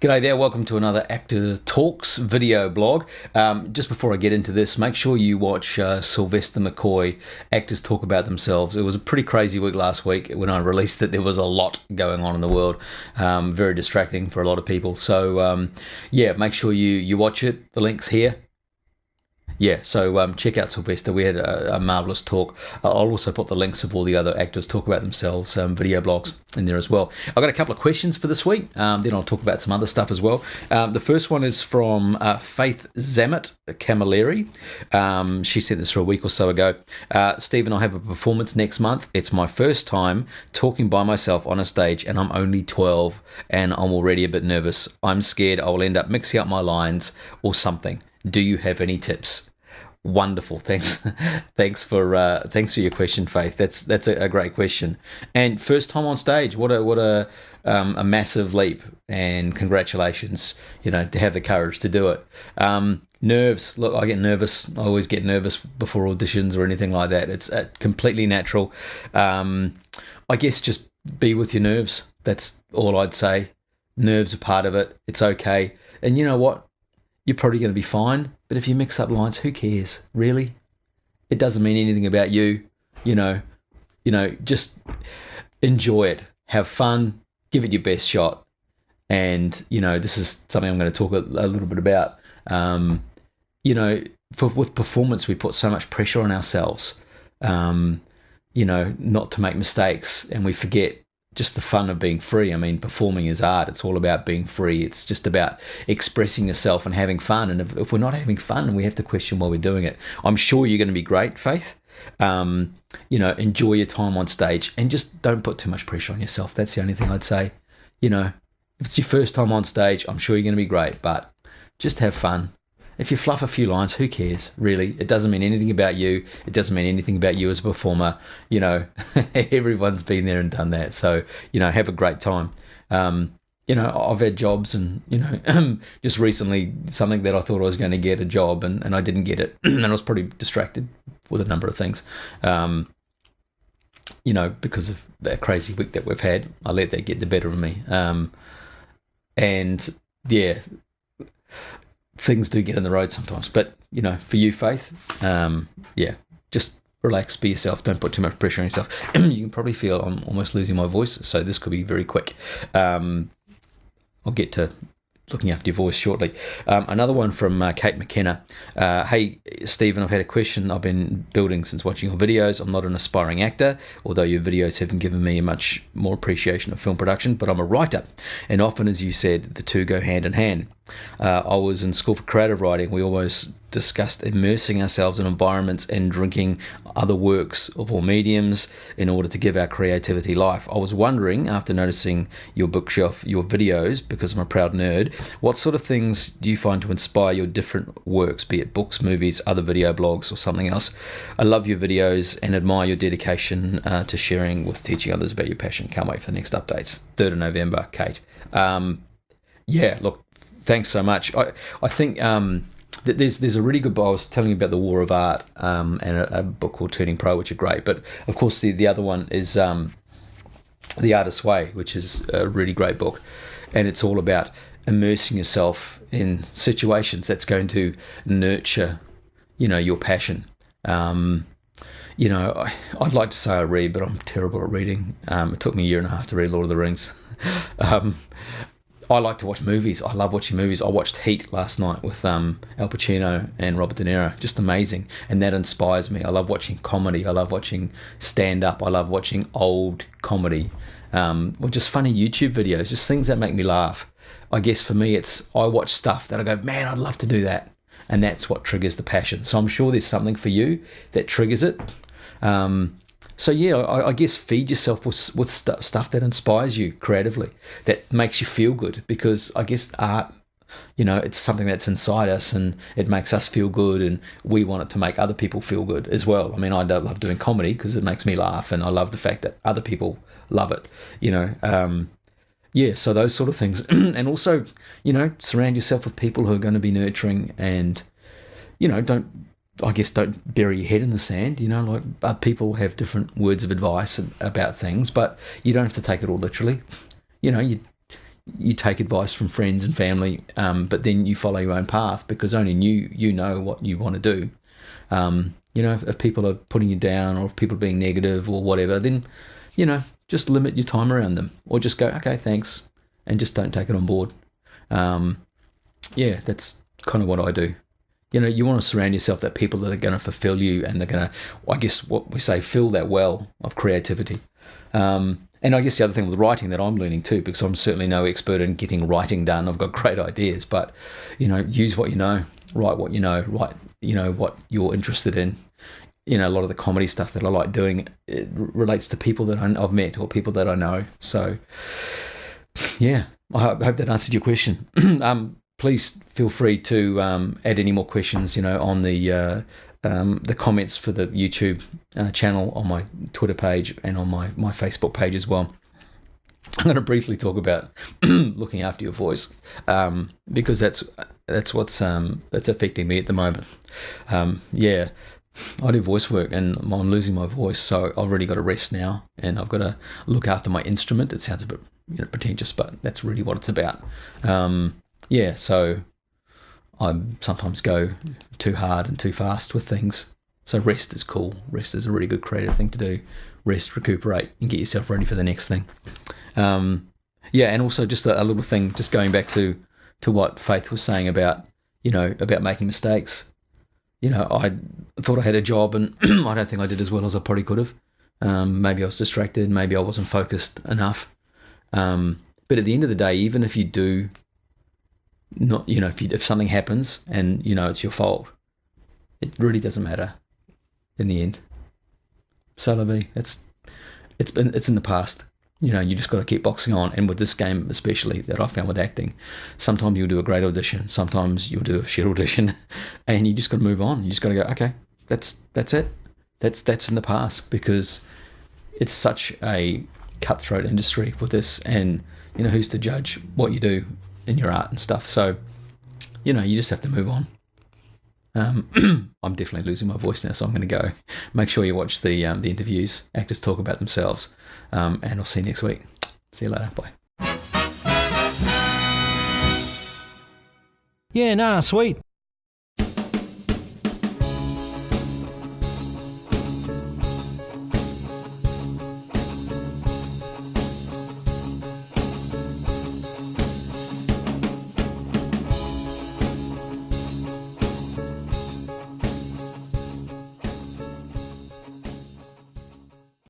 G'day there, welcome to another Actor Talks video blog. Just before I get into this, make sure you watch Sylvester McCoy, Actors Talk About Themselves. It was a pretty crazy week last week when I released it. There was a lot going on in the world, very distracting for a lot of people. So yeah, make sure you watch it. The link's here. Yeah, so check out Sylvester. We had a marvellous talk. I'll also put the links of all the other actors talk about themselves, video blogs in there as well. I've got a couple of questions for this week. Then I'll talk about some other stuff as well. The first one is from Faith Zamet Camilleri. She sent this for a week or so ago. Stephen, I have a performance next month. It's my first time talking by myself on a stage, and I'm only 12, and I'm already a bit nervous. I'm scared I will end up mixing up my lines or something. Do you have any tips? Wonderful, thanks. thanks for your question, Faith. That's a great question. And first time on stage, what a massive leap, and congratulations. To have the courage to do it. Nerves. Look, I get nervous. I always get nervous before auditions or anything like that. It's completely natural. I guess just be with your nerves. That's all I'd say. Nerves are part of it. It's okay. And you know what? You're probably going to be fine, but if you mix up lines, who cares, really? It doesn't mean anything about you, just enjoy it, have fun, give it your best shot, and, this is something I'm going to talk a little bit about. With performance, we put so much pressure on ourselves, not to make mistakes, and we forget just the fun of being free. I mean, performing is art. It's all about being free. It's just about expressing yourself and having fun. And if we're not having fun, we have to question why we're doing it. I'm sure you're going to be great, Faith. Enjoy your time on stage and just don't put too much pressure on yourself. That's the only thing I'd say. If it's your first time on stage, I'm sure you're going to be great, but just have fun. If you fluff a few lines, who cares, really? It doesn't mean anything about you. It doesn't mean anything about you as a performer. Everyone's been there and done that. So, have a great time. I've had jobs and, just recently something that I thought I was going to get a job and I didn't get it. And I was pretty distracted with a number of things, because of that crazy week that we've had. I let that get the better of me. And, yeah, things do get in the road sometimes, but for you, Faith, just relax, be yourself, don't put too much pressure on yourself. You can probably feel I'm almost losing my voice, so this could be very quick. I'll get to looking after your voice shortly. Another one from Kate McKenna. Hey, Stephen, I've had a question I've been building since watching your videos. I'm not an aspiring actor, although your videos haven't given me a much more appreciation of film production, but I'm a writer. And often, as you said, the two go hand in hand. I was in school for creative writing. We always discussed immersing ourselves in environments and drinking other works of all mediums in order to give our creativity life. I was wondering, after noticing your bookshelf, your videos, because I'm a proud nerd, what sort of things do you find to inspire your different works, be it books, movies, other video blogs, or something else? I love your videos and admire your dedication to sharing with teaching others about your passion. Can't wait for the next updates. 3rd of November, Kate. Look, thanks so much. I think there's a really good book. I was telling you about The War of Art and a book called Turning Pro, which are great. But, of course, the other one is The Artist's Way, which is a really great book. And it's all about immersing yourself in situations that's going to nurture, your passion. I'd like to say I read, but I'm terrible at reading. It took me a year and a half to read Lord of the Rings. I like to watch movies. I love watching movies. I watched Heat last night with Al Pacino and Robert De Niro. Just amazing. And that inspires me. I love watching comedy. I love watching stand-up. I love watching old comedy. Or just funny YouTube videos. Just things that make me laugh. I guess for me, I watch stuff that I go, man, I'd love to do that. And that's what triggers the passion. So I'm sure there's something for you that triggers it. So yeah, I guess feed yourself with stuff that inspires you creatively, that makes you feel good, because I guess art, it's something that's inside us and it makes us feel good, and we want it to make other people feel good as well. I mean, I don't love doing comedy because it makes me laugh, and I love the fact that other people love it, so those sort of things. And also, surround yourself with people who are going to be nurturing and, don't bury your head in the sand. People have different words of advice about things, but you don't have to take it all literally. You you take advice from friends and family, but then you follow your own path because only you know what you want to do. If people are putting you down or if people are being negative or whatever, then, just limit your time around them or just go, okay, thanks, and just don't take it on board. That's kind of what I do. You want to surround yourself with people that are going to fulfill you and they're going to, I guess what we say, fill that well of creativity. And I guess the other thing with writing that I'm learning too, because I'm certainly no expert in getting writing done. I've got great ideas, but, use what you know, write what you know, write, what you're interested in. A lot of the comedy stuff that I like doing, it relates to people that I've met or people that I know. So, yeah, I hope that answered your question. Please feel free to add any more questions, on the comments for the YouTube channel, on my Twitter page and on my Facebook page as well. I'm going to briefly talk about looking after your voice, because that's what's that's affecting me at the moment. I do voice work and I'm losing my voice, so I've really got to rest now, and I've got to look after my instrument. It sounds a bit pretentious, but that's really what it's about. So I sometimes go too hard and too fast with things. So rest is cool. Rest is a really good creative thing to do. Rest, recuperate, and get yourself ready for the next thing. And also just a little thing, just going back to what Faith was saying about, about making mistakes. I thought I had a job and I don't think I did as well as I probably could have. Maybe I was distracted. Maybe I wasn't focused enough. But at the end of the day, even if you do not, if something happens and, it's your fault, it really doesn't matter in the end. C'est la vie. It's in the past. You just got to keep boxing on. And with this game, especially that I found with acting, sometimes you'll do a great audition, sometimes you'll do a shit audition, and you just got to move on. You just got to go, okay, that's it. That's in the past, because it's such a cutthroat industry with this, and who's to judge what you do in your art and stuff. So, you just have to move on. I'm definitely losing my voice now, so I'm going to go. Make sure you watch the interviews. Actors talk about themselves, and I'll see you next week. See you later. Bye. Yeah, nah, sweet.